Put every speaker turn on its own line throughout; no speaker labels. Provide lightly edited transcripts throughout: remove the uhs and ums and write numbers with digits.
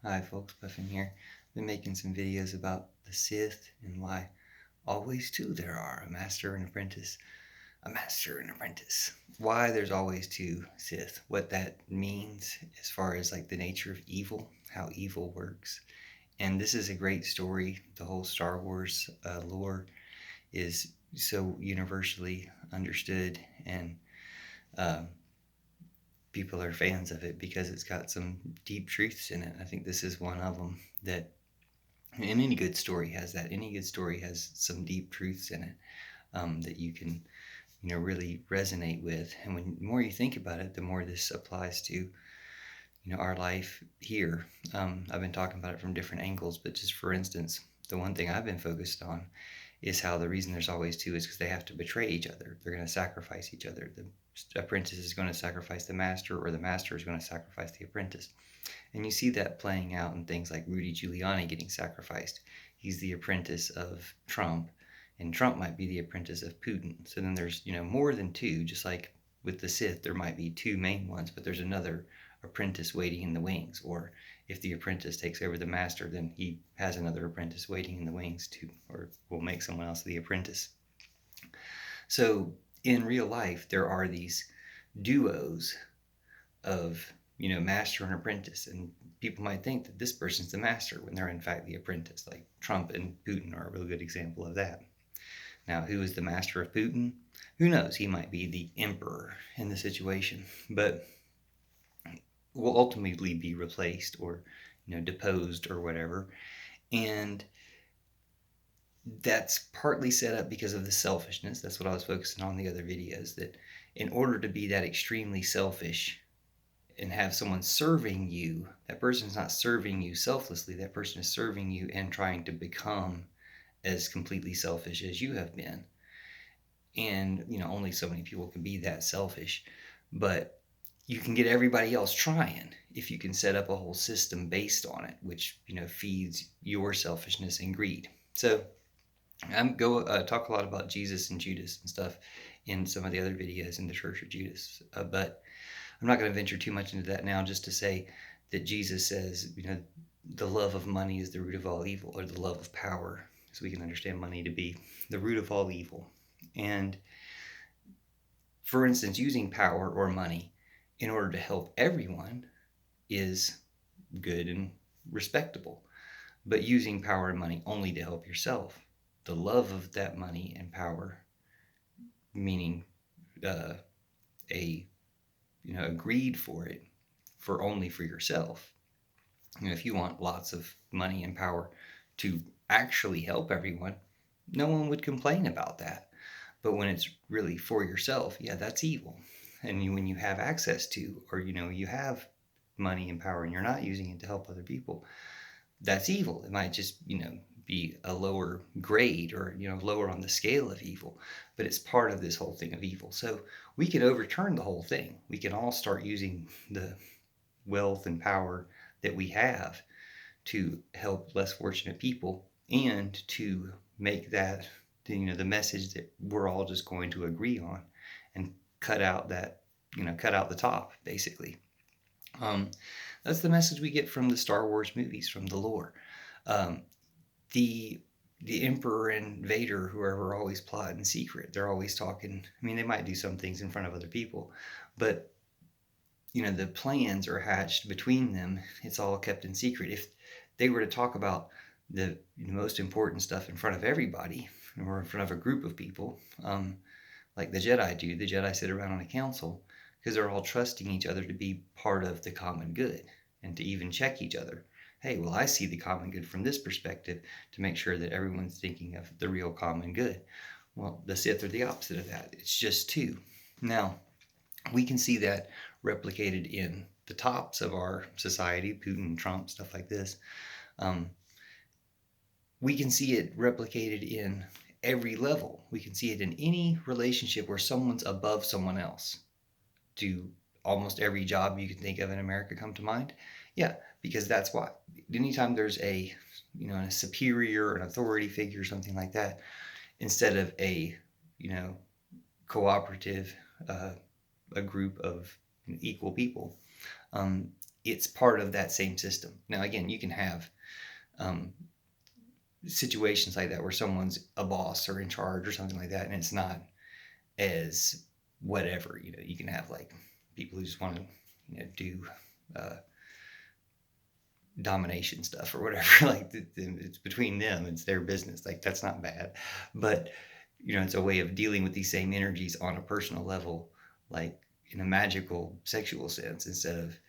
Hi folks, Puffin here. Been making some videos about the Sith and why always two there are, a master and apprentice. A master and apprentice. Why there's always two Sith, what that means as far as like the nature of evil, how evil works. And this is a great story. The whole Star Wars lore is so universally understood, and um, people are fans of it because it's got some deep truths in it. I think this is one of them that, and any good story has that. Any good story has some deep truths in it that you can, really resonate with. And when the more you think about it, the more this applies to, our life here. I've been talking about it from different angles, but just for instance, the one thing I've been focused on is how the reason there's always two is because they have to betray each other. They're going to sacrifice each other. The apprentice is going to sacrifice the master, or the master is going to sacrifice the apprentice. And you see that playing out in things like Rudy Giuliani getting sacrificed. He's the apprentice of Trump, and Trump might be the apprentice of Putin. So then there's, more than two, just like with the Sith, there might be two main ones, but there's another apprentice waiting in the wings. Or if the apprentice takes over the master, then he has another apprentice waiting in the wings too, or will make someone else the apprentice. So in real life, there are these duos of master and apprentice, and people might think that this person's the master when they're in fact the apprentice. Like Trump and Putin are a real good example of that. Now, who is the master of Putin? Who knows? He might be the emperor in the situation, but will ultimately be replaced or deposed or whatever. And that's partly set up because of the selfishness. That's what I was focusing on in the other videos, that in order to be that extremely selfish and have someone serving you, that person is not serving you selflessly. That person is serving you and trying to become as completely selfish as you have been. And, only so many people can be that selfish. But you can get everybody else trying if you can set up a whole system based on it, which, feeds your selfishness and greed. So I'm go talk a lot about Jesus and Judas and stuff in some of the other videos in the Church of Judas. But I'm not going to venture too much into that now, just to say that Jesus says, the love of money is the root of all evil, or the love of power, so we can understand money to be the root of all evil. And for instance, using power or money in order to help everyone is good and respectable. But using power and money only to help yourself, the love of that money and power, meaning a greed for it, for only for yourself. If you want lots of money and power to actually help everyone, no one would complain about that. But when it's really for yourself, yeah, that's evil. And when you have access to, or you have money and power and you're not using it to help other people, that's evil. It might just be a lower grade, or lower on the scale of evil, but it's part of this whole thing of evil. So we can overturn the whole thing. We can all start using the wealth and power that we have to help less fortunate people, and to make that the message that we're all just going to agree on, and cut out the top, basically. That's the message we get from the Star Wars movies, from the lore. Um, the Emperor and Vader, whoever, are always plotting in secret. They're always talking. I mean, they might do some things in front of other people, but the plans are hatched between them. It's all kept in secret. If they were to talk about the most important stuff in front of everybody, or in front of a group of people, like the Jedi do, the Jedi sit around on a council because they're all trusting each other to be part of the common good, and to even check each other. Hey, well, I see the common good from this perspective, to make sure that everyone's thinking of the real common good. Well, the Sith are the opposite of that. It's just two. Now, we can see that replicated in the tops of our society, Putin, Trump, stuff like this. We can see it replicated in every level. We can see it in any relationship where someone's above someone else. Do almost every job you can think of in America come to mind? Yeah, because that's why. Anytime there's a superior, an authority figure, something like that, instead of a cooperative, a group of equal people, it's part of that same system. Now, again, you can have situations like that where someone's a boss or in charge or something like that, and it's not as whatever. You can have like people who just want to do domination stuff or whatever. Like it's between them, it's their business. Like that's not bad, but it's a way of dealing with these same energies on a personal level, like in a magical sexual sense, instead of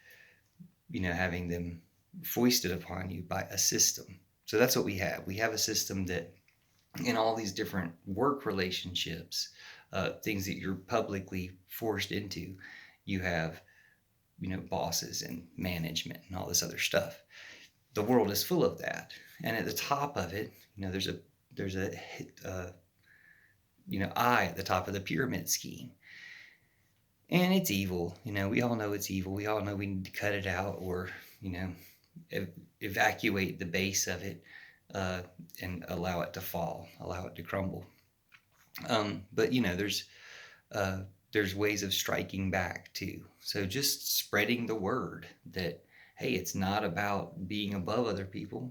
having them foisted upon you by a system. So that's what we have. We have a system that in all these different work relationships, things that you're publicly forced into, you have bosses and management and all this other stuff. The world is full of that, and at the top of it, there's a eye at the top of the pyramid scheme, and it's evil. We all know it's evil. We all know we need to cut it out, or evacuate the base of it, and allow it to fall, allow it to crumble. But there's ways of striking back too. So just spreading the word that, hey, it's not about being above other people.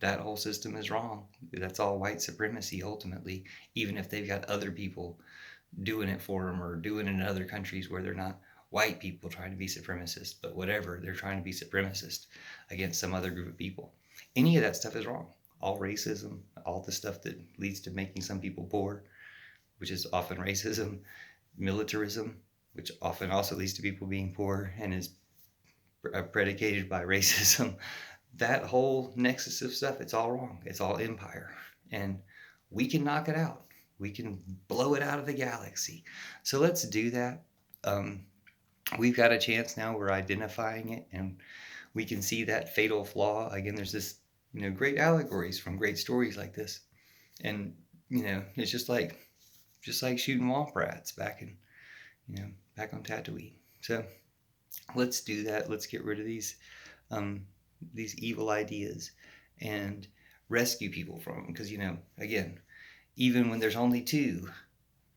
That whole system is wrong. That's all white supremacy ultimately, even if they've got other people doing it for them or doing it in other countries where they're not white people trying to be supremacists, but whatever, they're trying to be supremacist against some other group of people. Any of that stuff is wrong. All racism, all the stuff that leads to making some people poor, which is often racism, militarism, which often also leads to people being poor and is predicated by racism. That whole nexus of stuff, it's all wrong. It's all empire. And we can knock it out. We can blow it out of the galaxy. So let's do that. We've got a chance now. We're identifying it, and we can see that fatal flaw. Again, there's this, great allegories from great stories like this. And, it's just like shooting womp rats back on Tatooine. So let's do that. Let's get rid of these evil ideas and rescue people from them. Because, again, even when there's only two,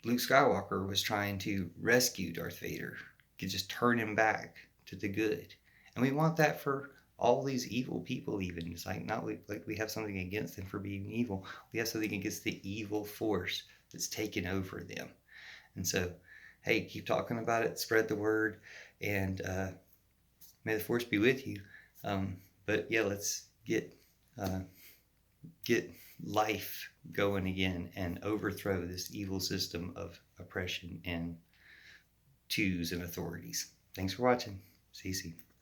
Luke Skywalker was trying to rescue Darth Vader. He could just turn him back to the good. And we want that for all these evil people even. It's like not like we have something against them for being evil. We have something against the evil force that's taken over them. And so, hey, keep talking about it, spread the word, and may the force be with you. But yeah, let's get life going again and overthrow this evil system of oppression and twos and authorities. Thanks for watching. See you soon.